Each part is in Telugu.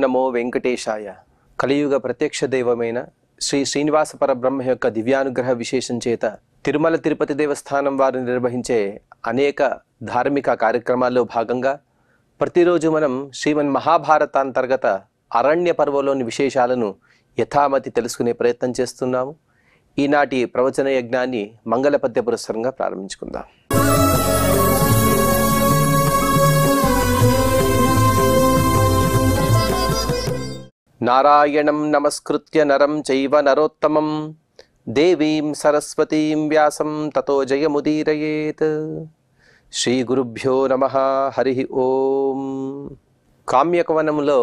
నమో వెంకటేశాయ. కలియుగ ప్రత్యక్ష దైవమైన శ్రీ శ్రీనివాస పరబ్రహ్మ యొక్క దివ్యానుగ్రహ విశేషం చేత తిరుమల తిరుపతి దేవస్థానం వారు నిర్వహించే అనేక ధార్మిక కార్యక్రమాల్లో భాగంగా ప్రతిరోజు మనం శ్రీమన్ మహాభారతాంతర్గత అరణ్య పర్వంలోని విశేషాలను యథామతి తెలుసుకునే ప్రయత్నం చేస్తున్నాము. ఈనాటి ప్రవచన యజ్ఞాన్ని మంగళపద్య పురస్సరంగా ప్రారంభించుకుందాం. నారాయణం నమస్కృత్య నరం చైవ నరోత్తమం దేవీం సరస్వతీం వ్యాసం తతో జయముదీరయేత్. శ్రీ గురుభ్యో నమః. హరి ఓం. కామ్యకవనంలో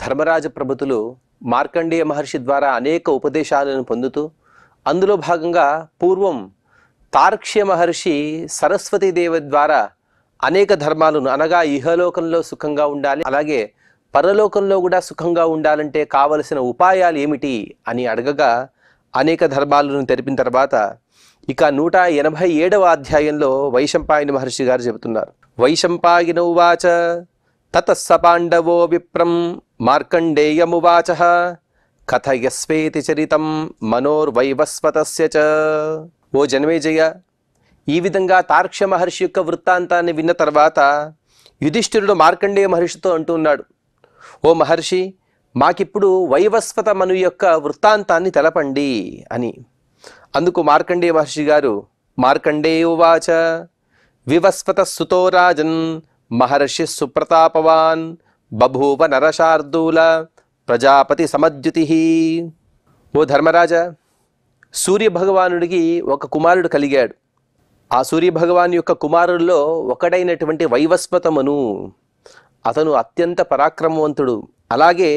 ధర్మరాజ ప్రభుతులు మార్కండేయ మహర్షి ద్వారా అనేక ఉపదేశాలను పొందుతూ అందులో భాగంగా పూర్వం తార్క్ష్య మహర్షి సరస్వతీదేవి ద్వారా అనేక ధర్మాలను అనగా ఇహలోకంలో సుఖంగా ఉండాలి, అలాగే పరలోకంలో కూడా సుఖంగా ఉండాలంటే కావలసిన ఉపాయాలు ఏమిటి అని అడగగా అనేక ధర్మాలను తెలిపిన తర్వాత ఇక 187వ అధ్యాయంలో వైశంపాయన మహర్షి గారు చెబుతున్నారు. వైశంపాయన ఉవాచ తతస్స పాండవో విప్రం మార్కండేయమువాచ కథయస్వేతి చరితం మనోర్వైవస్వతస్య చ. ఓ జనమేజయ, ఈ విధంగా తార్క్ష్య మహర్షి యొక్క వృత్తాంతాన్ని విన్న తర్వాత యుధిష్ఠిరుడు మార్కండేయ మహర్షితో అంటున్నాడు, ఓ మహర్షి, మాకిప్పుడు వైవస్వత మను యొక్క వృత్తాంతాన్ని తెలపండి అని. అందుకు మార్కండేయ మహర్షి గారు మార్కండేయ ఉవాచ వివస్వత సుతో రాజన్ మహర్షి సుప్రతాపవాన్ బభూవ నరశార్దూల ప్రజాపతి సమద్యుతి. ఓ ధర్మరాజా, సూర్యభగవానుడికి ఒక కుమారుడు కలిగాడు. ఆ సూర్యభగవాన్ యొక్క కుమారుల్లో ఒకడైనటువంటి వైవస్వతమను, అతను అత్యంత పరాక్రమవంతుడు, అలాగే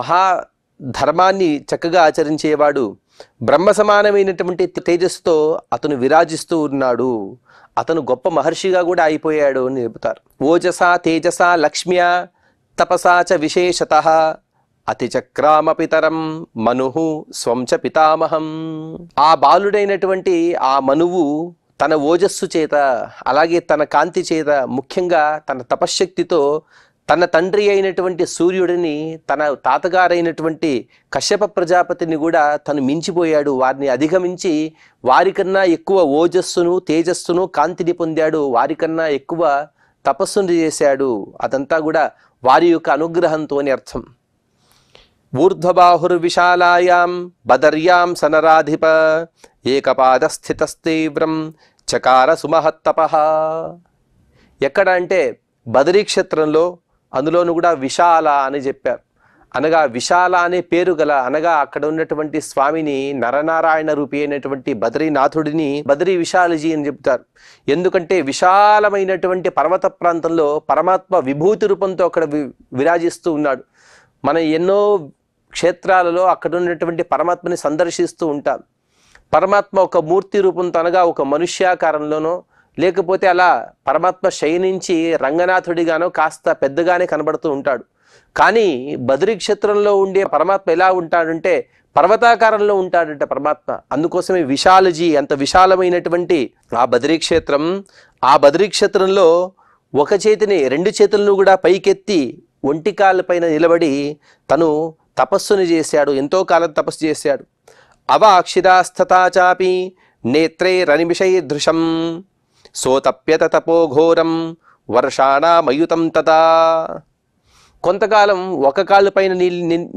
మహాధర్మాన్ని చక్కగా ఆచరించేవాడు, బ్రహ్మ సమానమైనటువంటి తేజస్సుతో అతను విరాజిస్తూ ఉన్నాడు, అతను గొప్ప మహర్షిగా కూడా అయిపోయాడు అని చెబుతారు. ఓజసా తేజసా లక్ష్మ్యా తపసా చ విశేషతః అతిచక్రామపితరం మనుః స్వం చ పితామహం. ఆ బాలుడైనటువంటి ఆ మనువు తన ఓజస్సు చేత, అలాగే తన కాంతి చేత, ముఖ్యంగా తన తపశ్శక్తితో తన తండ్రి అయినటువంటి సూర్యుడిని, తన తాతగారైనటువంటి కశ్యప ప్రజాపతిని కూడా తను మించిపోయాడు. వారిని అధిగమించి వారికన్నా ఎక్కువ ఓజస్సును, తేజస్సును, కాంతిని పొందాడు. వారికన్నా ఎక్కువ తపస్సును చేశాడు. అదంతా కూడా వారి యొక్క అనుగ్రహంతో అని అర్థం. ఊర్ధ్వబాహుర్విశాలాయాం బదర్యాం సనరాధిప ఏకపాదస్థితస్తీవ్రం చకార సుమహత్తపః. ఎక్కడ అంటే బదరీ క్షేత్రంలో, అందులోను కూడా విశాల అని చెప్పారు. అనగా విశాల అనే పేరు గల, అనగా అక్కడ ఉన్నటువంటి స్వామిని నరనారాయణ రూపి అయినటువంటి బద్రీనాథుడిని బద్రీ విశాలజీ అని చెప్తారు. ఎందుకంటే విశాలమైనటువంటి పర్వత ప్రాంతంలో పరమాత్మ విభూతి రూపంతో అక్కడ విరాజిస్తూ ఉన్నాడు. మనం ఎన్నో క్షేత్రాలలో అక్కడ ఉన్నటువంటి పరమాత్మని సందర్శిస్తూ ఉంటాం. పరమాత్మ ఒక మూర్తి రూపంతో, అనగా ఒక మనుష్యాకారంలోనో, లేకపోతే అలా పరమాత్మ శయనించి రంగనాథుడిగానో కాస్త పెద్దగానే కనబడుతూ ఉంటాడు. కానీ బద్రీ క్షేత్రంలో ఉండే పరమాత్మ ఎలా ఉంటాడంటే పర్వతాకారంలో ఉంటాడంటే పరమాత్మ. అందుకోసమే విశాలజీ, అంత విశాలమైనటువంటి ఆ బద్రీ క్షేత్రం. ఆ బద్రీ క్షేత్రంలో ఒక చేతిని, రెండు చేతులను కూడా పైకెత్తి ఒంటికాళ్ళ పైన నిలబడి తను తపస్సుని చేశాడు. ఎంతో కాలం తపస్సు చేశాడు. అవాక్షిదాస్థతా చాపి నేత్రే రనిమిషైర్దృశం సోతప్యత తపోఘోరం వర్షాణామయుతం తదా. కొంతకాలం ఒక కాళ్ళు పైన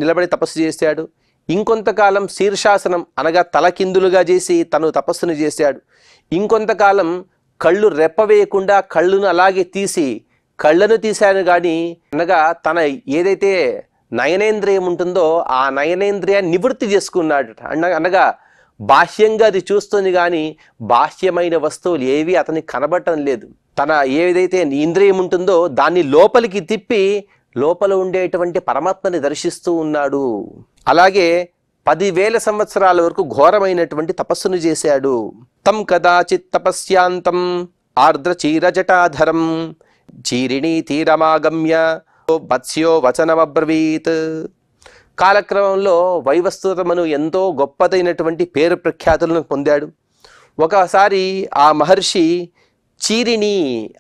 నిలబడి తపస్సు చేశాడు. ఇంకొంతకాలం శీర్షాసనం, అనగా తలకిందులుగా చేసి తను తపస్సును చేశాడు. ఇంకొంతకాలం కళ్ళు రెప్పవేయకుండా కళ్ళును అలాగే తీసి, కళ్ళను తీశాను కానీ, అనగా తన ఏదైతే నయనేంద్రియం ఉంటుందో ఆ నయనేంద్రియాన్ని నివృత్తి చేసుకున్నాడు. అనగా బాహ్యంగా అది చూస్తుంది కానీ బాహ్యమైన వస్తువులు ఏవి అతనికి కనబడటం లేదు. తన ఏదైతే ఇంద్రియం ఉంటుందో దాన్ని లోపలికి తిప్పి లోపల ఉండేటువంటి పరమాత్మని దర్శిస్తూ ఉన్నాడు. అలాగే 10,000 సంవత్సరాల వరకు ఘోరమైనటువంటి తపస్సును చేశాడు. తం కదాచిత్ తపస్యాంతం ఆర్ద్రచీరజటాధరం చీరిణీ తీరమాగమ్య మత్స్యో వచనమబ్రవీత్. కాలక్రమంలో వైవస్వతమను ఎంతో గొప్పదైనటువంటి పేరు ప్రఖ్యాతులను పొందాడు. ఒకసారి ఆ మహర్షి చీరిణి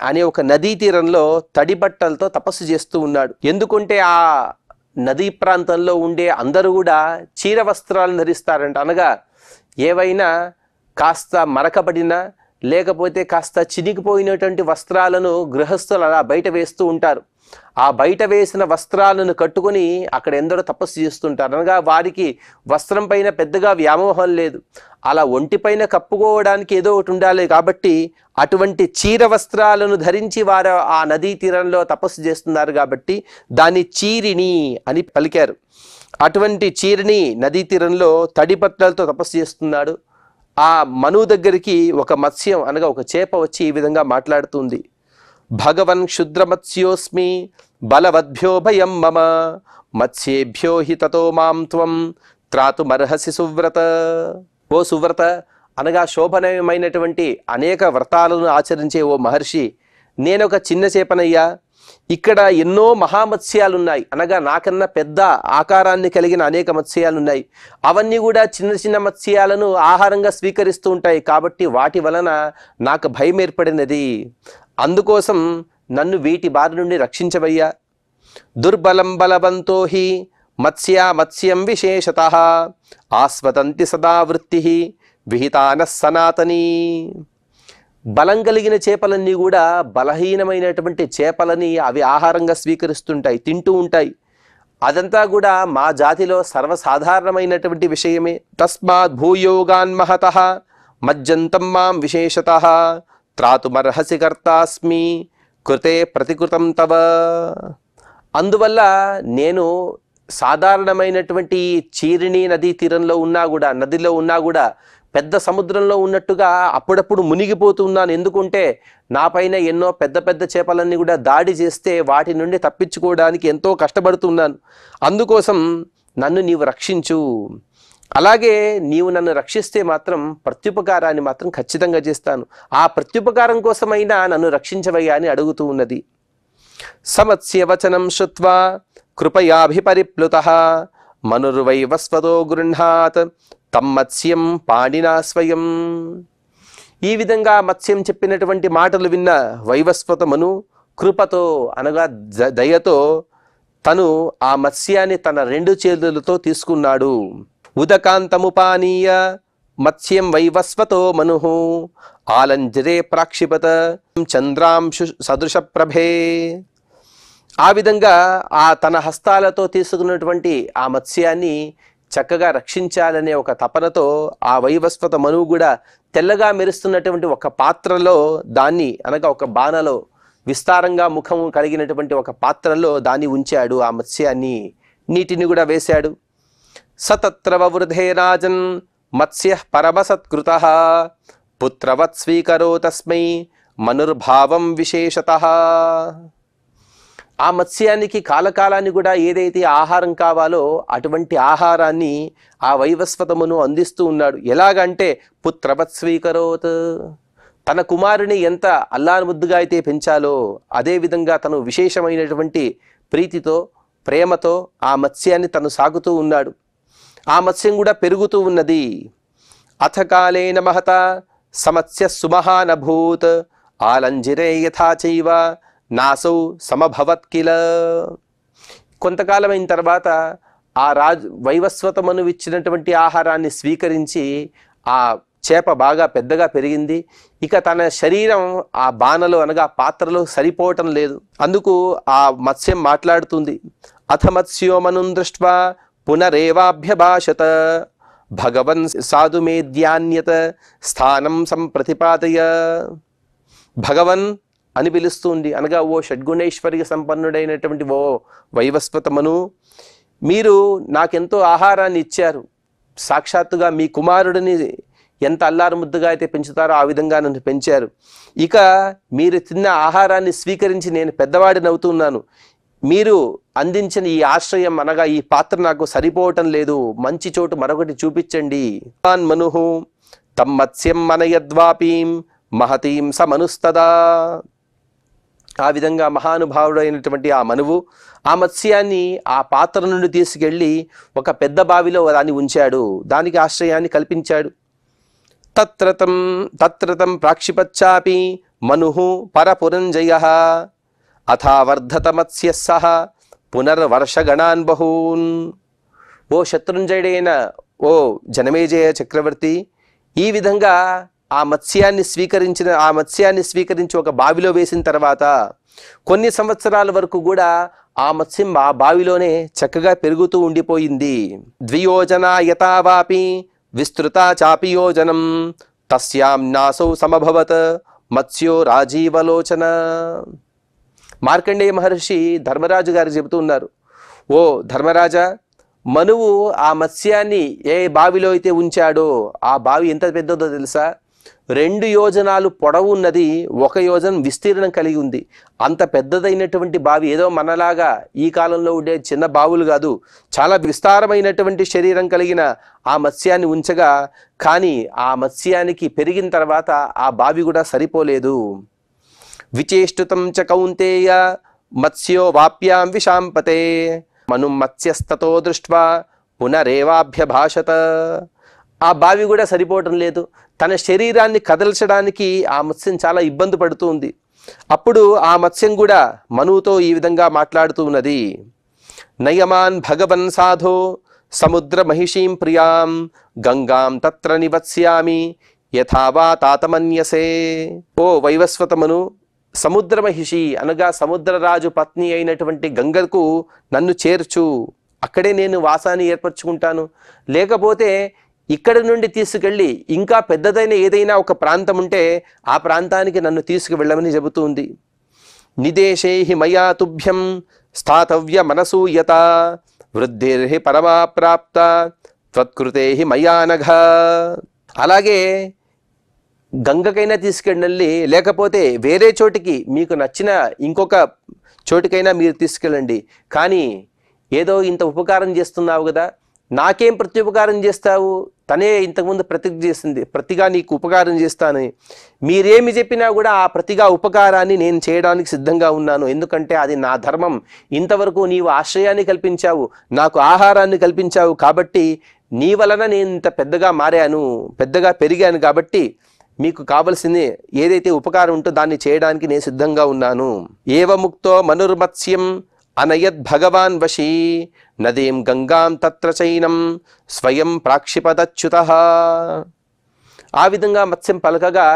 అనే ఒక నదీ తీరంలో తడి బట్టలతో తపస్సు చేస్తూ ఉన్నాడు. ఎందుకంటే ఆ నదీ ప్రాంతంలో ఉండే అందరూ కూడా చీర వస్త్రాలను ధరిస్తారంట. అనగా ఏవైనా కాస్త మరకబడిన లేకపోతే కాస్త చినిగిపోయినటువంటి వస్త్రాలను గృహస్థులు అలా బయట వేస్తూ ఉంటారు. ఆ బయట వేసిన వస్త్రాలను కట్టుకొని అక్కడ ఎందరో తపస్సు చేస్తుంటారు. అనగా వారికి వస్త్రం పైన పెద్దగా వ్యామోహం లేదు. అలా ఒంటిపైన కప్పుకోవడానికి ఏదో ఒకటి ఉండాలి కాబట్టి అటువంటి చీర వస్త్రాలను ధరించి వారు ఆ నదీ తీరంలో తపస్సు చేస్తున్నారు కాబట్టి దాన్ని చీరిణి అని పలికారు. అటువంటి చీరిణి నదీ తీరంలో తడిపట్లలతో తపస్సు చేస్తున్నాడు. ఆ మనువు దగ్గరికి ఒక మత్స్యం అనగా ఒక చేప వచ్చి ఈ విధంగా మాట్లాడుతుంది. భగవన్ క్షుద్రమత్స్యోస్మి బలవద్భ్యో భయం మమ మత్స్యేభ్యో హి తతో మాం త్వం త్రాతుమర్హసి సువ్రత. ఓ సువ్రత, అనగా శోభనమైనటువంటి అనేక వ్రతాలను ఆచరించే ఓ మహర్షి, నేనొక చిన్న చేపనయ్యా. ఇక్కడ ఎన్నో మహామత్స్యాలున్నాయి. అనగా నాకన్నా పెద్ద ఆకారాన్ని కలిగిన అనేక మత్స్యాలున్నాయి. అవన్నీ కూడా చిన్న చిన్న మత్స్యాలను ఆహారంగా స్వీకరిస్తూ ఉంటాయి. కాబట్టి వాటి వలన నాకు భయం ఏర్పడినది. అందుకోసం నన్ను వీటి బారి నుండి రక్షించవయ్యా. దుర్బలం బలవంతో హి మత్స్యా మత్స్యం విశేషతః ఆస్వదంతి సదా వృత్తి విహితాన సనాతనీ. బలం కలిగిన చేపలన్నీ కూడా బలహీనమైనటువంటి చేపలని అవి ఆహారంగా స్వీకరిస్తుంటాయి, తింటూ ఉంటాయి. అదంతా కూడా మా జాతిలో సర్వసాధారణమైనటువంటి విషయమే. తస్మాత్ భూయోగాన్ మహతః మజ్జంతం మాం విశేషతః త్రాతుమర్హసి కర్తాస్మి కృతే ప్రతికృతం తవ. అందువల్ల నేను సాధారణమైనటువంటి చీరిణి నదీ తీరంలో ఉన్నా కూడా, నదిలో ఉన్నా కూడా పెద్ద సముద్రంలో ఉన్నట్టుగా అప్పుడప్పుడు మునిగిపోతున్నాను. ఎందుకంటే నా పైన ఎన్నో పెద్ద పెద్ద చేపలన్నీ కూడా దాడి చేస్తే వాటి నుండి తప్పించుకోవడానికి ఎంతో కష్టపడుతున్నాను. అందుకోసం నన్ను నీవు రక్షించు. అలాగే నీవు నన్ను రక్షిస్తే మాత్రం ప్రత్యుపకారాన్ని మాత్రం ఖచ్చితంగా చేస్తాను. ఆ ప్రత్యుపకారం కోసమైనా నన్ను రక్షించవయ్యా అని అడుగుతూ ఉన్నది. సమత్స్య వచనం శ్రుత్వా కృపయాభిపరిప్లుతః మనుర్వైవస్వతో గృహ్ణాత్ తమ్మత్స్యం పాణినా స్వయం. ఈ విధంగా మత్స్యం చెప్పినటువంటి మాటలు విన్న వైవస్వత మను కృపతో అనగా దయతో తను ఆ మత్స్యాన్ని తన 2 చేతులతో తీసుకున్నాడు. ఉదకాంతముపానీయ మత్స్యం వైవస్వతో మను ఆలంజరే ప్రాక్షిపత చంద్రాంశు సదృశ ప్రభే. ఆ విధంగా ఆ తన హస్తాలతో తీసుకున్నటువంటి ఆ మత్స్యాన్ని చక్కగా రక్షించాలనే ఒక తపనతో ఆ వైవస్వత మనువు కూడా తెల్లగా మెరుస్తున్నటువంటి ఒక పాత్రలో దాన్ని అనగా ఒక బాణలో విస్తారంగా ముఖం కలిగినటువంటి ఒక పాత్రలో దాన్ని ఉంచాడు. ఆ మత్స్యాన్ని నీటిని కూడా వేశాడు. సతత్ర వవృధే రాజన్ మత్స్య పరమసత్కృతః పుత్రవత్ స్వీకరో తస్మై మనుర్భావం విశేషతః. ఆ మత్స్యానికి కాలకాలాన్ని కూడా ఏదైతే ఆహారం కావాలో అటువంటి ఆహారాన్ని ఆ వైవస్వతమును అందిస్తూ ఉన్నాడు. ఎలాగంటే పుత్రవత్ స్వీకరోత్, తన కుమారుని ఎంత అల్లారుముద్దుగా అయితే పెంచాలో అదేవిధంగా తను విశేషమైనటువంటి ప్రీతితో ప్రేమతో ఆ మత్స్యాన్ని తను సాగుతూ ఉన్నాడు. ఆ మత్స్యం కూడా పెరుగుతూ ఉన్నది. అథ కాలేన మహత సమత్స్య సుమహానభూత్ ఆలంజిరే యథా చైవ నాసౌ సమభవత్ కిల. కొంతకాలమైన తర్వాత ఆ వైవస్వతమను ఇచ్చినటువంటి ఆహారాన్ని స్వీకరించి ఆ చేప బాగా పెద్దగా పెరిగింది. ఇక తన శరీరం ఆ బాణలో అనగా పాత్రలో సరిపోవటం లేదు. అందుకు ఆ మత్స్యం మాట్లాడుతుంది. అథ మత్స్యోమనుం దృష్ట్వా పునరేవాభ్యభాషత భగవన్ సాధుమేద్యాన్యత స్థానం సంప్రతిపాదయ. భగవన్ అని పిలుస్తుంది. అనగా ఓ షడ్గుణేశ్వరిగా సంపన్నుడైనటువంటి ఓ వైవస్వతమను, మీరు నాకెంతో ఆహారాన్ని ఇచ్చారు. సాక్షాత్తుగా మీ కుమారుడిని ఎంత అల్లారు ముద్దుగా అయితే పెంచుతారో ఆ విధంగా నన్ను పెంచారు. ఇక మీరు తిన్న ఆహారాన్ని స్వీకరించి నేను పెద్దవాడిని అవుతున్నాను. మీరు అందించిన ఈ ఆశ్రయం అనగా ఈ పాత్ర నాకు సరిపోవటం లేదు. మంచి చోటు మరొకటి చూపించండి. మనుహు తమ్మత్స్యం మనయద్వాపీం మహతీం సమనుస్తదా. ఆ విధంగా మహానుభావుడైనటువంటి ఆ మనువు ఆ మత్స్యాన్ని ఆ పాత్ర నుండి తీసుకెళ్ళి ఒక పెద్ద బావిలో దాన్ని ఉంచాడు. దానికి ఆశ్రయాన్ని కల్పించాడు. తత్రతం ప్రాక్షిపచ్చాపి మనుః పరపురంజయ అథావర్ధత మత్స్య సహ పునర్వర్షగణాన్ బహూన్. ఓ శత్రుంజయుడైన ఓ జనమేజయ చక్రవర్తి, ఈ విధంగా ఆ మత్స్యాన్ని స్వీకరించి ఒక బావిలో వేసిన తర్వాత కొన్ని సంవత్సరాల వరకు కూడా ఆ మత్స్యం ఆ బావిలోనే చక్కగా పెరుగుతూ ఉండిపోయింది. ద్వియోజన యథావాపి విస్తృత చాపి యోజనం తస్యాం నాసౌ సమభవత్ మత్స్యో రాజీవలోచన. మార్కండేయ మహర్షి ధర్మరాజు గారు చెబుతూ ఉన్నారు, ఓ ధర్మరాజా, మనువు ఆ మత్స్యాన్ని ఏ బావిలో అయితే ఉంచాడో ఆ బావి ఎంత పెద్దదో తెలుసా? 2 యోజనాలు పొడవు ఉన్నది, 1 యోజనం విస్తీర్ణం కలిగి ఉంది. అంత పెద్దదైనటువంటి బావి, ఏదో మనలాగా ఈ కాలంలో ఉండే చిన్న బావులు కాదు, చాలా విస్తారమైనటువంటి శరీరం కలిగిన ఆ మత్స్యాన్ని ఉంచగా, కానీ ఆ మత్స్యానికి పెరిగిన తర్వాత ఆ బావి కూడా సరిపోలేదు. విచేష్టుతం చ కౌంతేయ మత్స్యో వాప్యాం విశాంపతే మను మత్స్యస్తతో దృష్ట్వా పునరేవాభ్యభాషత. ఆ బావి కూడా సరిపోవటం లేదు, తన శరీరాన్ని కదల్చడానికి ఆ మత్స్యం చాలా ఇబ్బంది పడుతూ ఉంది. అప్పుడు ఆ మత్స్యం కూడా మనువుతో ఈ విధంగా మాట్లాడుతూ ఉన్నది, నయమాన్ భగవన్ సాధో సముద్ర మహిషీం ప్రియాం గంగాం తత్ర నివత్స్యామి యథావా తాతమన్యసే. ఓ వైవస్వతమను, సముద్ర మహిషి అనగా సముద్రరాజు పత్ని అయినటువంటి గంగకు నన్ను చేర్చు, అక్కడే నేను వాసాన్ని ఏర్పరచుకుంటాను. లేకపోతే ఇక్కడి నుండి తీసుకెళ్ళి ఇంకా పెద్దదైన ఏదైనా ఒక ప్రాంతం ఉంటే ఆ ప్రాంతానికి నన్ను తీసుకువెళ్ళమని చెబుతుంది. నిదేశే మయా తుభ్యం స్థాతవ్య మనసూయత వృద్ధిర్హి పరమాప్రాప్త త్వత్కృతే మయానఘ. అలాగే గంగకైనా తీసుకెళ్ళండి, లేకపోతే వేరే చోటికి మీకు నచ్చిన ఇంకొక చోటికైనా మీరు తీసుకెళ్ళండి. కానీ ఏదో ఇంత ఉపకారం చేస్తున్నావు కదా, నాకేం ప్రత్యుపకారం చేస్తావు? తనే ఇంతకుముందు ప్రతిజ్ఞ చేసింది, ప్రతిగా నీకు ఉపకారం చేస్తానని. మీరేమి చెప్పినా కూడా ఆ ప్రతిగా ఉపకారాన్ని నేను చేయడానికి సిద్ధంగా ఉన్నాను, ఎందుకంటే అది నా ధర్మం. ఇంతవరకు నీవు ఆశ్రయాన్ని కల్పించావు, నాకు ఆహారాన్ని కల్పించావు, కాబట్టి నీ వలన నేను ఇంత పెద్దగా మారాను, పెద్దగా పెరిగాను. కాబట్టి మీకు కావలసింది ఏదైతే ఉపకారం ఉంటో దాన్ని చేయడానికి నేను సిద్ధంగా ఉన్నాను. ఏవముక్తో మనుర్మత్స్యం అనయద్ భగవాన్ వశీ నదీం గంగాం తత్ర చైనం స్వయం ప్రాక్షిపదచ్యుతః. ఆ విధంగా మత్స్యం పలకగా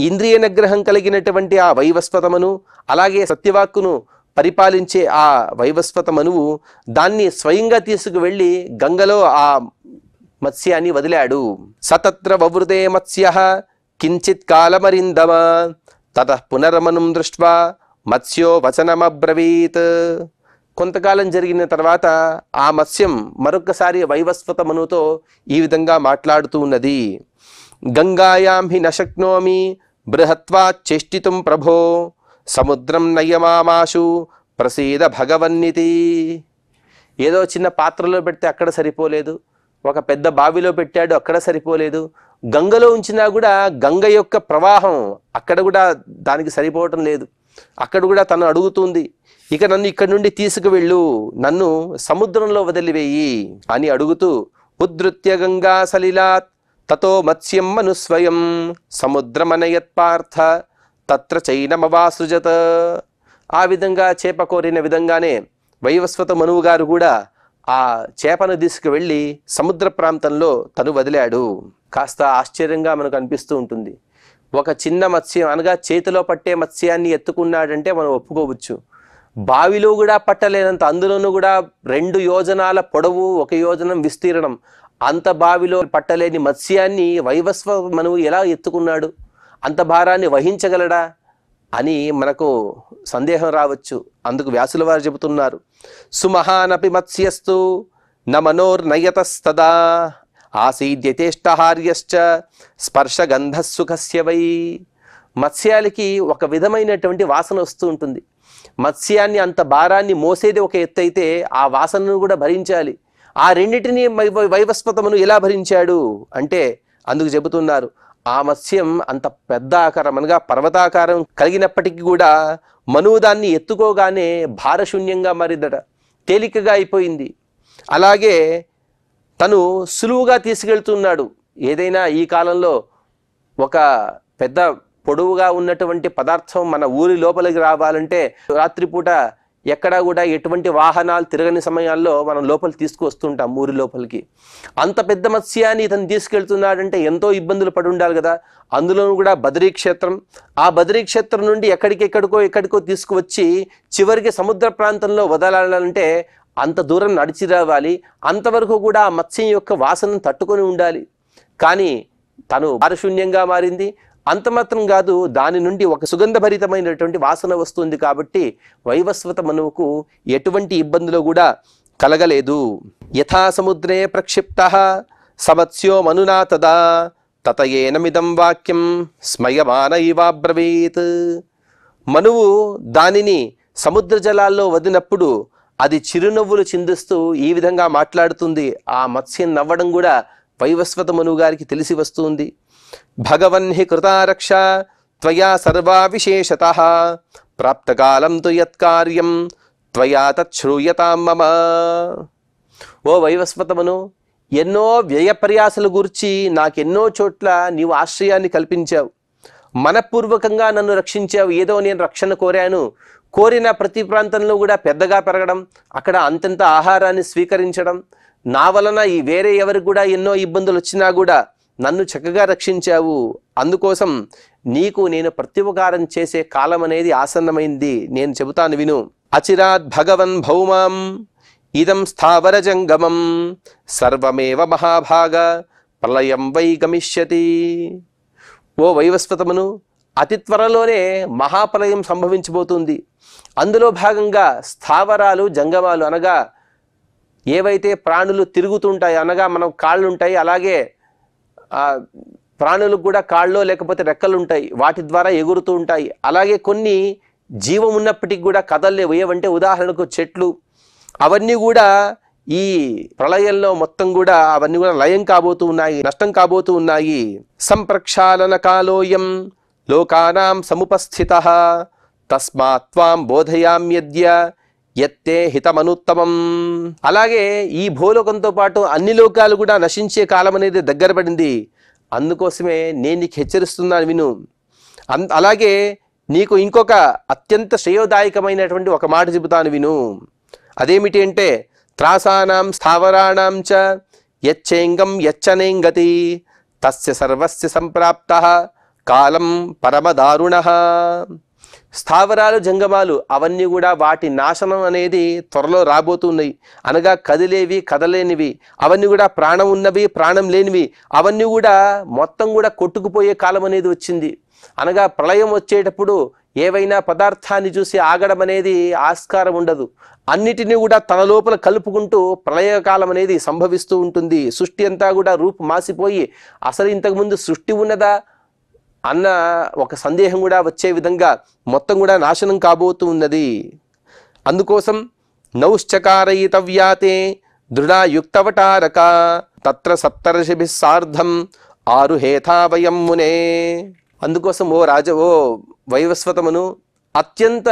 ఇంద్రియ నిగ్రహం కలిగినటువంటి ఆ వైవస్వతమను, అలాగే సత్యవాక్కును పరిపాలించే ఆ వైవస్వతమనువు దాన్ని స్వయంగా తీసుకువెళ్ళి గంగలో ఆ మత్స్యాన్ని వదిలాడు. సతత్ర వవృతే మత్స్యః కించిత్ కాలమరిందమ తతః పునరమనుం దృష్ట్వా మత్స్యో వచనమబ్రవీత్. కొంతకాలం జరిగిన తర్వాత ఆ మత్స్యం మరొకసారి వైవస్వతమనుతో ఈ విధంగా మాట్లాడుతూ ఉన్నది, గంగాయాం హి నశక్నోమి బృహత్వా చేష్టితుం ప్రభో సముద్రం నయమామాశు ప్రసీద భగవన్నితి. ఏదో చిన్న పాత్రలో పెడితే అక్కడ సరిపోలేదు, ఒక పెద్ద బావిలో పెట్టాడు అక్కడ సరిపోలేదు, గంగలో ఉంచినా కూడా గంగ యొక్క ప్రవాహం అక్కడ కూడా దానికి సరిపోవటం లేదు. అక్కడ కూడా తను అడుగుతుంది, ఇక నన్ను ఇక్కడి నుండి తీసుకువెళ్ళు, నన్ను సముద్రంలో వదిలివేయి అని అడుగుతూ ఉద్ధృత్య గంగా సలిలాత్ తతో మత్స్యం మనుస్వయం సముద్రమనయత్ పార్థ తత్ర చైనమవాసృజత. ఆ విధంగా చేప కోరిన విధంగానే వైవస్వత మనువు గారు కూడా ఆ చేపను తీసుకువెళ్ళి సముద్ర ప్రాంతంలో తను వదిలాడు. కాస్త ఆశ్చర్యంగా మనకు అనిపిస్తూ ఉంటుంది. ఒక చిన్న మత్స్యం అనగా చేతిలో పట్టే మత్స్యాన్ని ఎత్తుకున్నాడంటే మనం ఒప్పుకోవచ్చు. బావిలో కూడా పట్టలేనంత, అందులోనూ కూడా 2 యోజనాల పొడవు 1 యోజనం విస్తీర్ణం, అంత బావిలో పట్టలేని మత్స్యాన్ని వైవస్వ మనువు ఎలా ఎత్తుకున్నాడు? అంత భారాన్ని వహించగలడా అని మనకు సందేహం రావచ్చు. అందుకు వ్యాసుల వారు చెబుతున్నారు, సుమహానపి మత్స్యస్తు న మనోర్నయతస్తదా ఆసీద్యతేష్టహార్యశ్చ స్పర్శగంధస్సుఖస్య వై. మత్స్యాలకి ఒక విధమైనటువంటి వాసన వస్తూ ఉంటుంది. మత్స్యాన్ని అంత భారాన్ని మోసేది ఒక ఎత్తు అయితే ఆ వాసనను కూడా భరించాలి. ఆ రెండింటినీ వైవస్వతమును ఎలా భరించాడు అంటే అందుకు చెబుతున్నారు, ఆ మత్స్యం అంత పెద్ద ఆకారం అనగా పర్వతాకారం కలిగినప్పటికీ కూడా మనువు దాన్ని ఎత్తుకోగానే భారశూన్యంగా మారిందట, తేలికగా అయిపోయింది. అలాగే తను సులువుగా తీసుకెళ్తున్నాడు. ఏదైనా ఈ కాలంలో ఒక పెద్ద పొడవుగా ఉన్నటువంటి పదార్థం మన ఊరి లోపలికి రావాలంటే రాత్రిపూట ఎక్కడా కూడా ఎటువంటి వాహనాలు తిరగని సమయాల్లో మనం లోపలికి తీసుకువస్తుంటాం ఊరి లోపలికి. అంత పెద్ద మత్స్యాన్ని ఇతను తీసుకెళ్తున్నాడంటే ఎంతో ఇబ్బందులు పడి ఉండాలి కదా. అందులో కూడా బదరీ క్షేత్రం, ఆ బదరీ క్షేత్రం నుండి ఎక్కడికో తీసుకువచ్చి చివరికి సముద్ర ప్రాంతంలో వదలాలంటే అంత దూరం నడిచి రావాలి. అంతవరకు కూడా ఆ మత్స్యం యొక్క వాసనను తట్టుకొని ఉండాలి. కానీ తను పారశూన్యంగా మారింది. అంత మాత్రం కాదు, దాని నుండి ఒక సుగంధభరితమైనటువంటి వాసన వస్తుంది. కాబట్టి వైవస్వత మనువుకు ఎటువంటి ఇబ్బందులు కూడా కలగలేదు. యథా సముద్రే ప్రక్షిప్తః సమత్స్యో మనునా తదా తతయేనమిదం వాక్యం స్మయమాన ఇవాబ్రవీత్. మనువు దానిని సముద్ర జలాల్లో వదినప్పుడు అది చిరునవ్వులు చిందిస్తూ ఈ విధంగా మాట్లాడుతుంది. ఆ మత్స్యం నవ్వడం కూడా వైవస్వత మనువు గారికి తెలిసి వస్తుంది. భగవన్ హి కృతారక్ష త్వయా సర్వా విశేషతః ప్రాప్తకాలం తు యత్కార్యం త్వయా తచ్ఛ్రూయతాం మమ. ఓ వైవస్వతమను, ఎన్నో వ్యయ ప్రయాసల గురించి నాకెన్నో చోట్ల నీవు ఆశ్రయాన్ని కల్పించావు. మనపూర్వకంగా నన్ను రక్షించావు. ఏదో నేను రక్షణ కోరాను, కోరిన ప్రతి ప్రాంతంలో కూడా పెద్దగా పెరగడం, అక్కడ అంతంత ఆహారాన్ని స్వీకరించడం, నా వలన ఈ వేరే ఎవరికి కూడా ఎన్నో ఇబ్బందులు వచ్చినా కూడా నన్ను చక్కగా రక్షించావు. అందుకోసం నీకు నేను ప్రత్యుపకారం చేసే కాలం అనేది ఆసన్నమైంది. నేను చెబుతాను విను. అచిరాత్ భగవన్ భౌమాం ఇదం స్థావర జంగమం సర్వమేవ మహాభాగ ప్రళయం వై గమిష్యతి. ఓ వైవస్వతమును, అతి త్వరలోనే మహాప్రళయం సంభవించబోతుంది. అందులో భాగంగా స్థావరాలు జంగమాలు అనగా ఏవైతే ప్రాణులు తిరుగుతుంటాయి, అనగా మనం కాళ్ళు ఉంటాయి, అలాగే ప్రాణులకు కూడా కాళ్ళో లేకపోతే రెక్కలు ఉంటాయి, వాటి ద్వారా ఎగురుతూ ఉంటాయి. అలాగే కొన్ని జీవం ఉన్నప్పటికీ కూడా కదలలేవు. ఏవంటే ఉదాహరణకు చెట్లు, అవన్నీ కూడా ఈ ప్రళయంలో మొత్తం కూడా అవన్నీ కూడా లయం కాబోతూ ఉన్నాయి, నష్టం కాబోతూ ఉన్నాయి. సంప్రక్షాళన కాలోయం లోకానాం సముపస్థితః తస్మాత్ త్వాం బోధయామ్యద్య యత్తే హితమనుత్తమం. అలాగే ఈ భూలోకంతో పాటు అన్ని లోకాలు కూడా నశించే కాలం అనేది దగ్గర పడింది. అందుకోసమే నేను నీకు హెచ్చరిస్తున్నాను విను. అలాగే నీకు ఇంకొక అత్యంత శ్రేయోదాయకమైనటువంటి ఒక మాట చెబుతాను విను. అదేమిటి అంటే త్రాసానాం స్థావరాణాం చ యచ్చేంగం యచ్చనేంగతి తస్య సర్వస్య సంప్రాప్తః కాలం పరమదారుణః. స్థావరాలు జంగమాలు అవన్నీ కూడా వాటి నాశనం అనేది త్వరలో రాబోతున్నాయి. అనగా కదిలేవి కదలేనివి, అవన్నీ కూడా ప్రాణం ఉన్నవి ప్రాణం లేనివి, అవన్నీ కూడా మొత్తం కూడా కొట్టుకుపోయే కాలం అనేది వచ్చింది. అనగా ప్రళయం వచ్చేటప్పుడు ఏవైనా పదార్థాన్ని చూసి ఆగడం అనేది ఆస్కారం ఉండదు. అన్నిటినీ కూడా తన లోపల కలుపుకుంటూ ప్రళయకాలం అనేది సంభవిస్తూ ఉంటుంది. సృష్టి అంతా కూడా రూపు మాసిపోయి అసలు ఇంతకుముందు సృష్టి ఉన్నదా అన్న ఒక సందేహం కూడా వచ్చే విధంగా మొత్తం కూడా నాశనం కాబోతూ ఉన్నది. అందుకోసం నౌశ్చకారయితవ్యాతే దృఢాయుక్తవటారక తత్ర సప్తర్షిభిః సార్ధం ఆరుహేథావయం మునే. అందుకోసం ఓ వైవస్వతమును, అత్యంత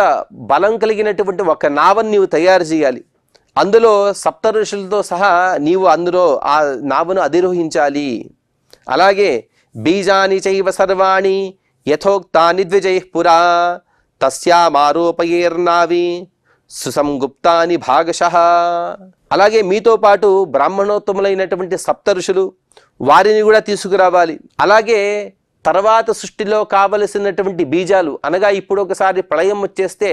బలం కలిగినటువంటి ఒక నావను నీవు తయారు చేయాలి. అందులో సప్త ఋషులతో సహా నీవు అందులో ఆ నావను అధిరోహించాలి. అలాగే బీజాని చైవ సర్వాణి యథోక్తాని ద్విజైః పురా తస్యామారోపయేర్నావి సుసంగుప్తాని భాగశః. అలాగే మీతో పాటు బ్రాహ్మణోత్తములైనటువంటి సప్త ఋషులు, వారిని కూడా తీసుకురావాలి. అలాగే తర్వాత సృష్టిలో కావలసినటువంటి బీజాలు, అనగా ఇప్పుడు ఒకసారి ప్రళయం వచ్చేస్తే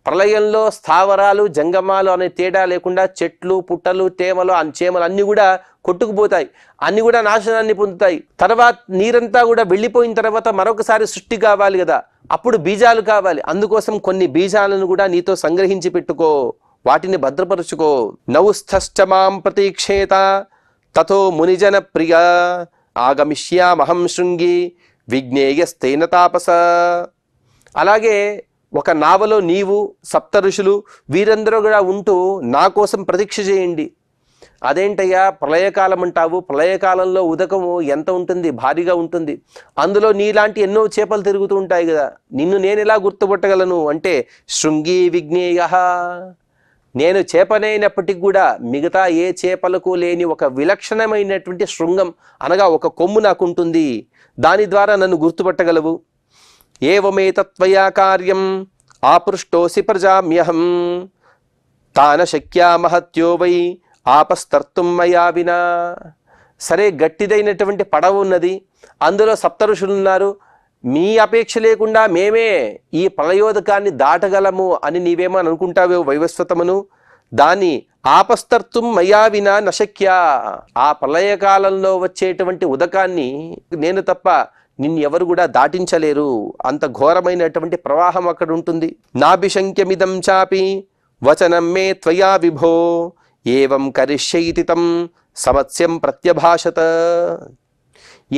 ప్రళయంలో స్థావరాలు జంగమాలు అనే తేడా లేకుండా చెట్లు పుట్టలు తేమలు చేమలు అన్నీ కూడా కొట్టుకుపోతాయి, అన్ని కూడా నాశనాన్ని పొందుతాయి. తర్వాత నీరంతా కూడా వెళ్ళిపోయిన తర్వాత మరొకసారి సృష్టి కావాలి కదా, అప్పుడు బీజాలు కావాలి. అందుకోసం కొన్ని బీజాలను కూడా నీతో సంగ్రహించి పెట్టుకో, వాటిని భద్రపరుచుకో. నౌస్థశ్చమాం ప్రతీక్షేత తతో మునిజన ప్రియ ఆగమిష్యామహం శృంగి విజ్ఞేయస్తేన తాపస. అలాగే ఒక నావలో నీవు సప్త ఋషులు వీరందరూ కూడా ఉంటూ నా కోసం ప్రతీక్ష చేయండి. అదేంటయ్యా ప్రళయకాలం అంటావు? ప్రళయకాలంలో ఉదకము ఎంత ఉంటుంది? భారీగా ఉంటుంది. అందులో నీలాంటి ఎన్నో చేపలు తిరుగుతూ ఉంటాయి కదా, నిన్ను నేను ఎలా గుర్తుపట్టగలను అంటే శృంగి విజ్ఞేయ, నేను చేపనైనప్పటికీ కూడా మిగతా ఏ చేపలకు లేని ఒక విలక్షణమైనటువంటి శృంగం అనగా ఒక కొమ్ము నాకుంటుంది, దాని ద్వారా నన్ను గుర్తుపట్టగలవు. ఏవమేతత్వయా కార్యం ఆపృష్టోసి ప్రజామ్యహం తాన శక్యా మహత్యో వై ఆపస్తర్తుం మయా వినా. సరే, గట్టిదైనటువంటి పడవ ఉన్నది, అందులో సప్తఋషులు ఉన్నారు, మీ అపేక్ష లేకుండా మేమే ఈ ప్రళయోదకాన్ని దాటగలము అని నీవేమో అనుకుంటావే వైవస్వతమును. దాన్ని ఆపస్తర్తుం మయా వినా నశక్య. ఆ ప్రళయకాలంలో వచ్చేటువంటి ఉదకాన్ని నేను తప్ప నిన్నెవరు కూడా దాటించలేరు. అంత ఘోరమైనటువంటి ప్రవాహం అక్కడ ఉంటుంది. నాభిశంక్యమిదం చాపి వచనం మే త్వయా విభో ఏవం కరిష్యైతి తం సమత్స్యం ప్రత్యభాషత.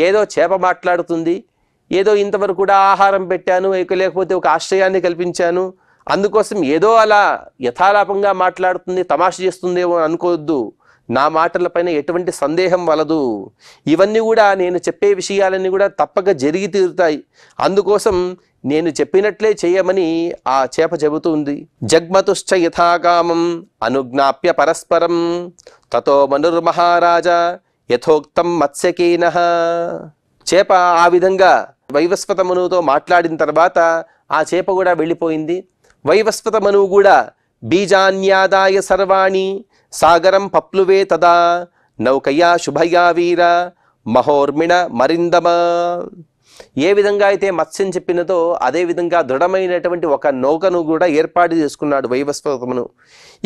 ఏదో చేప మాట్లాడుతుంది, ఏదో ఇంతవరకు కూడా ఆహారం పెట్టాను, లేకపోతే ఒక ఆశ్రయాన్ని కల్పించాను, అందుకోసం ఏదో అలా యథాలాపంగా మాట్లాడుతుంది, తమాష చేస్తుందేమో అనుకోవద్దు. నా మాటలపైన ఎటువంటి సందేహం వలదు. ఇవన్నీ కూడా నేను చెప్పే విషయాలన్నీ కూడా తప్పక జరిగి తీరుతాయి. అందుకోసం నేను చెప్పినట్లే చేయమని ఆ చేప చెబుతుంది. జగ్మతుశ్చ యథాకామం అనుజ్ఞాప్య పరస్పరం తతో మనుర్మహారాజా యథోక్తం మత్స్యకేనః. చేప ఆ విధంగా వైవస్వత మనువుతో మాట్లాడిన తర్వాత ఆ చేప కూడా వెళ్ళిపోయింది. వైవస్వత మనువు కూడా బీజాన్యాదాయ సర్వాణి సాగరం పప్లువే తదా నౌకయా శుభయా వీర మహోర్మిణ మరిందమ. ఏ విధంగా అయితే మత్స్యం చెప్పినదో అదే విధంగా దృఢమైనటువంటి ఒక నౌకను కూడా ఏర్పాటు చేసుకున్నాడు వైవస్వతమును.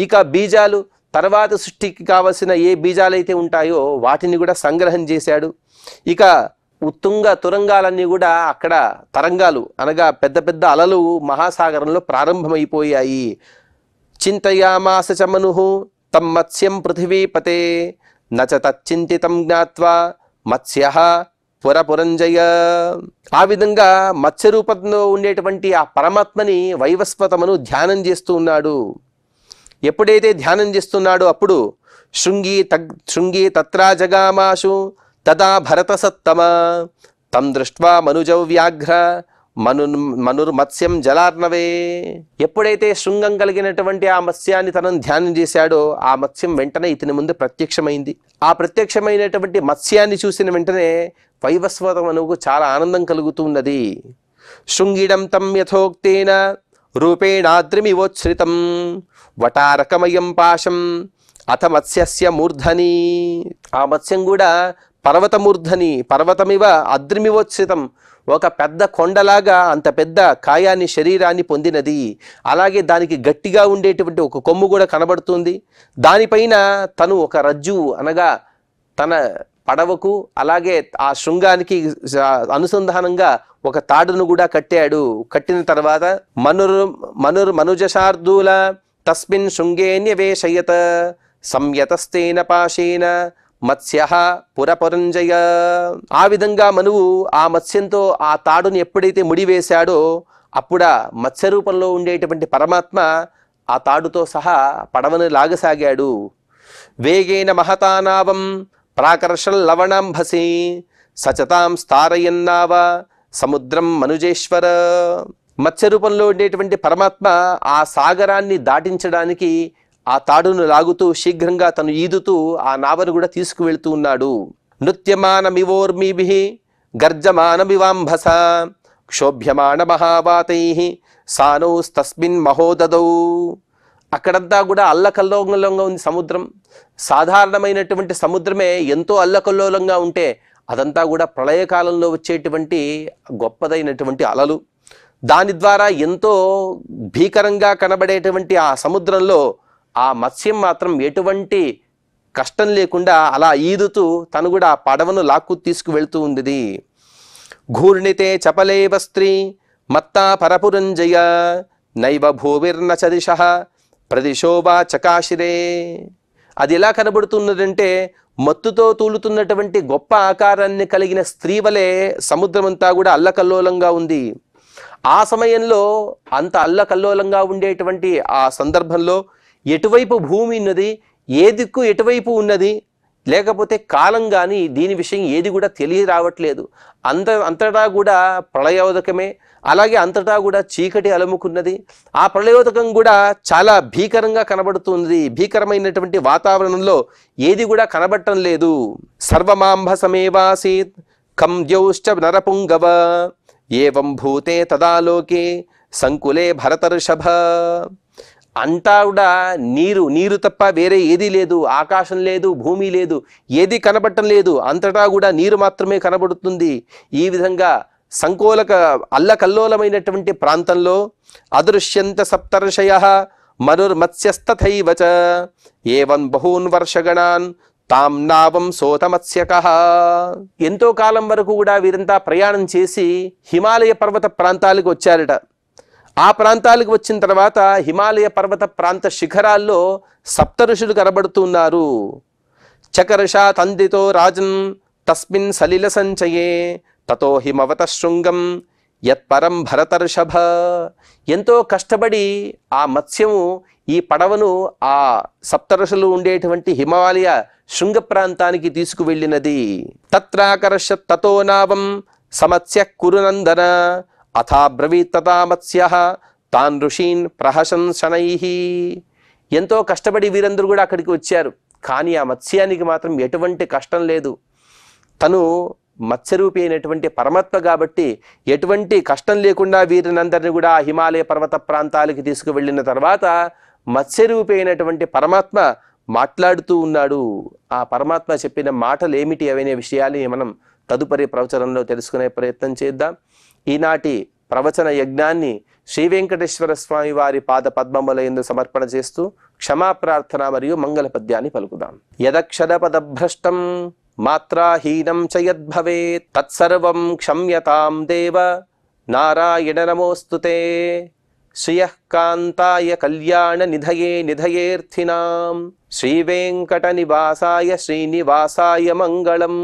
ఇక బీజాలు తర్వాత సృష్టికి కావలసిన ఏ బీజాలైతే ఉంటాయో వాటిని కూడా సంగ్రహం చేశాడు. ఇక ఉత్తుంగ తురంగాలన్నీ కూడా అక్కడ తరంగాలు అనగా పెద్ద పెద్ద అలలు మహాసాగరంలో ప్రారంభమైపోయాయి. చింతయామాస చ మనుః తం మత్స్యం పృథివీపతే నచ తచ్చింతితం జ్ఞాత్వా మత్స్యః పురపురంజయ. ఆ విధంగా మత్స్య రూపంలో ఉండేటువంటి ఆ పరమాత్మని వైవస్వతమును ధ్యానం చేస్తూ ఉన్నాడు. ఎప్పుడైతే ధ్యానం చేస్తున్నాడో అప్పుడు శృంగి తత్రా జగామాశు తదా భరత సత్తమ తం దృష్ట్వా మనుజౌ వ్యాఘ్ర మనుర్మత్స్యం జలార్ణవే. ఎప్పుడైతే శృంగం కలిగినటువంటి ఆ మత్స్యాన్ని తనను ధ్యానం చేశాడో ఆ మత్స్యం వెంటనే ఇతని ముందు ప్రత్యక్షమైంది. ఆ ప్రత్యక్షమైనటువంటి మత్స్యాన్ని చూసిన వెంటనే వైవస్వత మనువుకు చాలా ఆనందం కలుగుతున్నది. శృంగిడం తం యథోక్తేన రూపేణాద్రిమివోచ్ఛ్రితం వటారకమయం పాశం అథ మత్స్యస్య మూర్ధని. ఆ మత్స్యం కూడా పర్వతమూర్ధని, పర్వతమివ అద్రిమివోచ్ఛ్రితం, ఒక పెద్ద కొండలాగా అంత పెద్ద కాయాన్ని శరీరాన్ని పొందినది. అలాగే దానికి గట్టిగా ఉండేటువంటి ఒక కొమ్ము కూడా కనబడుతుంది. దానిపైన తను ఒక రజ్జు అనగా తన పడవకు అలాగే ఆ శృంగానికి అనుసంధానంగా ఒక తాడును కూడా కట్టాడు. కట్టిన తర్వాత మనుజశార్దూల తస్మిన్ శృంగే న్యవేశయత సంయతస్తేన పాశేన మత్స్యః పురపురంజయ. ఆ విధంగా మనువు ఆ మత్స్యంతో ఆ తాడుని ఎప్పుడైతే ముడివేశాడో అప్పుడా మత్స్య రూపంలో ఉండేటువంటి పరమాత్మ ఆ తాడుతో సహా పడవను లాగసాగాడు. వేగేన మహతానావం ప్రాకర్షల్ లవణాంభసి సచతాం స్థారయన్నావ సముద్రం మనుజేశ్వర. మత్స్య రూపంలో ఉండేటువంటి పరమాత్మ ఆ సాగరాన్ని దాటించడానికి ఆ తాడును లాగుతూ శీఘ్రంగా తను ఈదుతూ ఆ నావను కూడా తీసుకువెళ్తూ ఉన్నాడు. నృత్యమానమివోర్మిభిః గర్జమానమివాంభస క్షోభ్యమాన మహావాతైః సానౌస్తస్మిన్ మహోదదౌ. అక్కడంతా కూడా అల్లకల్లోలంగా ఉంది సముద్రం. సాధారణమైనటువంటి సముద్రమే ఎంతో అల్లకల్లోలంగా ఉంటే అదంతా కూడా ప్రళయకాలంలో వచ్చేటువంటి గొప్పదైనటువంటి అలలు. దాని ద్వారా ఎంతో భీకరంగా కనబడేటువంటి ఆ సముద్రంలో ఆ మత్స్యం మాత్రం ఎటువంటి కష్టం లేకుండా అలా ఈదుతూ తను కూడా ఆ పడవను లాక్కు తీసుకువెళ్తూ ఉంది. ఘూర్ణితే చపలే వస్త్రీ మత్తా పరపురంజయ నైవ భూవిర్న చ దిశః ప్రదిశోవా చకాశిరే. అది ఎలా కనబడుతున్నదంటే మత్తుతో తూలుతున్నటువంటి గొప్ప ఆకారాన్ని కలిగిన స్త్రీ వలె సముద్రమంతా కూడా అల్లకల్లోలంగా ఉంది. ఆ సమయంలో అంత అల్లకల్లోలంగా ఉండేటువంటి ఆ సందర్భంలో ఎటువైపు భూమి ఉన్నది, ఏ దిక్కు ఎటువైపు ఉన్నది, లేకపోతే కాలం కానీ దీని విషయం ఏది కూడా తెలియరావట్లేదు. అంతటా కూడా ప్రళయోదకమే. అలాగే అంతటా కూడా చీకటి అలముకున్నది. ఆ ప్రళయోదకం కూడా చాలా భీకరంగా కనబడుతుంది. భీకరమైనటువంటి వాతావరణంలో ఏది కూడా కనబడటం లేదు. సర్వమాంభసమేవాసీత్ ఖం ద్యౌశ్చ నరపుంగవ ఏవం భూతే తదాలోకే సంకులే భరతర్షభ. అంతా కూడా నీరు, నీరు తప్ప వేరే ఏదీ లేదు. ఆకాశం లేదు, భూమి లేదు, ఏది కనబడటం లేదు. అంతటా కూడా నీరు మాత్రమే కనబడుతుంది. ఈ విధంగా సంకోలక అల్లకల్లోలమైనటువంటి ప్రాంతంలో అదృశ్యంత సప్తర్షయః మనుర్మత్స్యస్తథైవ చ ఏవం బహూన్ వర్షగణాన్ తాం నావం సోతమత్స్యకః. ఎంతో కాలం వరకు కూడా వీరంతా ప్రయాణం చేసి హిమాలయ పర్వత ప్రాంతాలకు వచ్చారట. ఆ ప్రాంతాలకు వచ్చిన తర్వాత హిమాలయ పర్వత ప్రాంత శిఖరాల్లో సప్త ఋషులు కనబడుతున్నారు. చకర్షా తందితో రాజన్ తస్మిన్ సలిల సంచయే తతో హిమవత శృంగం యత్పరం భరతర్షభ. ఎంతో కష్టపడి ఆ మత్స్యము ఈ పడవను ఆ సప్తఋషులు ఉండేటువంటి హిమాలయ శృంగ ప్రాంతానికి తీసుకువెళ్ళినది. తత్రాకర్ష తతో నావం సమత్స్య కురునందన అథాబ్రవీత్ తథా మత్స్యః తాన్ ఋషీన్ ప్రహసన్ శనైః. ఎంతో కష్టపడి వీరందరూ కూడా అక్కడికి వచ్చారు. కానీ ఆ మత్స్యానికి మాత్రం ఎటువంటి కష్టం లేదు. తను మత్స్యరూపి అయినటువంటి పరమాత్మ కాబట్టి ఎటువంటి కష్టం లేకుండా వీరినందరినీ కూడా హిమాలయ పర్వత ప్రాంతాలకి తీసుకువెళ్ళిన తర్వాత మత్స్యరూపి అయినటువంటి పరమాత్మ మాట్లాడుతూ ఉన్నాడు. ఆ పరమాత్మ చెప్పిన మాటలు ఏమిటి అవనే విషయాన్ని మనం తదుపరి ప్రవచనంలో తెలుసుకునే ప్రయత్నం చేద్దాం. ఈనాటి ప్రవచన యజ్ఞాన్ని శ్రీ వెంకటేశ్వర స్వామి వారి పాద పద్మముల యందు సమర్పణ చేస్తూ క్షమాప్రార్థన మరియు మంగళ పద్యాన్ని పలుకుదాం. యదక్షర పదభ్రష్టం మాత్రాహీనం చ యద్భవేత్ తత్సర్వం క్షమ్యతాం దేవ నారాయణ నమోస్తుతే. శ్రియః కాంతాయ కళ్యాణ నిధయే నిధయేర్థినాం శ్రీ వెంకట నివాసాయ శ్రీనివాసాయ మంగళం.